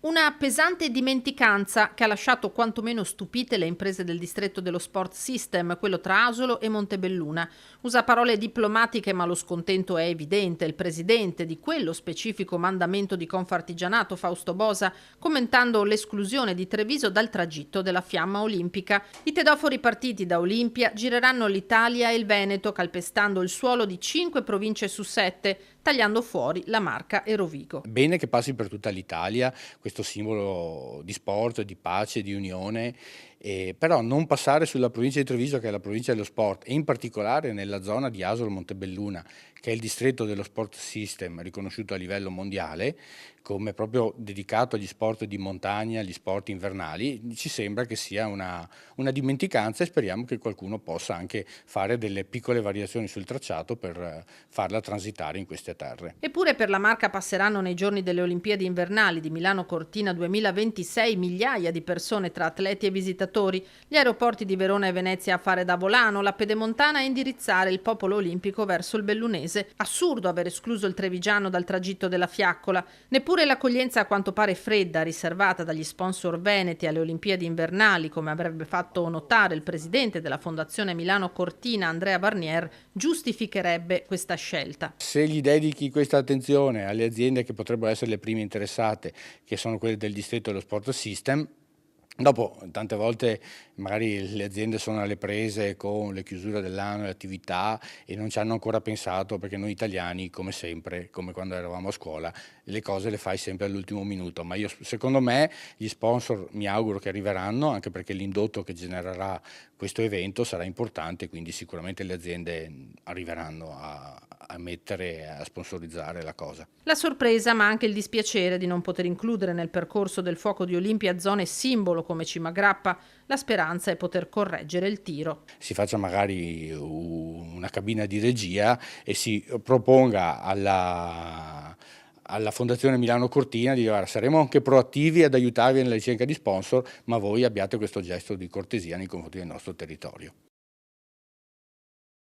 Una pesante dimenticanza che ha lasciato quantomeno stupite le imprese del distretto dello Sport System, quello tra Asolo e Montebelluna. Usa parole diplomatiche, ma lo scontento è evidente. Il presidente di quello specifico mandamento di Confartigianato, Fausto Bosa, commentando l'esclusione di Treviso dal tragitto della fiamma olimpica. I tedofori partiti da Olimpia gireranno l'Italia e il Veneto, calpestando il suolo di 5 province su 7, tagliando fuori la Marca e Rovigo. Bene che passi per tutta l'Italia questo simbolo di sport, di pace, di unione, però non passare sulla provincia di Treviso, che è la provincia dello sport, e in particolare nella zona di Asolo Montebelluna, che è il distretto dello sport system riconosciuto a livello mondiale come proprio dedicato agli sport di montagna, agli sport invernali. Ci sembra che sia una dimenticanza e speriamo che qualcuno possa anche fare delle piccole variazioni sul tracciato per farla transitare in queste terre. Eppure per la Marca passeranno nei giorni delle Olimpiadi invernali di Milano Cortina 2026 migliaia di persone tra atleti e visitatori, gli aeroporti di Verona e Venezia a fare da volano, la pedemontana a indirizzare il popolo olimpico verso il bellunese. Assurdo aver escluso il trevigiano dal tragitto della fiaccola. Neppure l'accoglienza a quanto pare fredda riservata dagli sponsor veneti alle Olimpiadi invernali, come avrebbe fatto notare il presidente della Fondazione Milano Cortina Andrea Barnier, giustificherebbe questa scelta. Se gli dedichi questa attenzione alle aziende che potrebbero essere le prime interessate, che sono quelle del distretto dello sport system, dopo tante volte magari le aziende sono alle prese con le chiusure dell'anno e le attività e non ci hanno ancora pensato, perché noi italiani, come sempre, come quando eravamo a scuola, le cose le fai sempre all'ultimo minuto, ma secondo me gli sponsor mi auguro che arriveranno, anche perché l'indotto che genererà questo evento sarà importante, quindi sicuramente le aziende arriveranno a mettere, a sponsorizzare la cosa. La sorpresa, ma anche il dispiacere di non poter includere nel percorso del fuoco di Olimpia zone simbolo come Cimagrappa. La speranza è poter correggere il tiro. Si faccia magari una cabina di regia e si proponga alla Fondazione Milano Cortina di dire: guarda, saremo anche proattivi ad aiutarvi nella ricerca di sponsor, ma voi abbiate questo gesto di cortesia nei confronti del nostro territorio.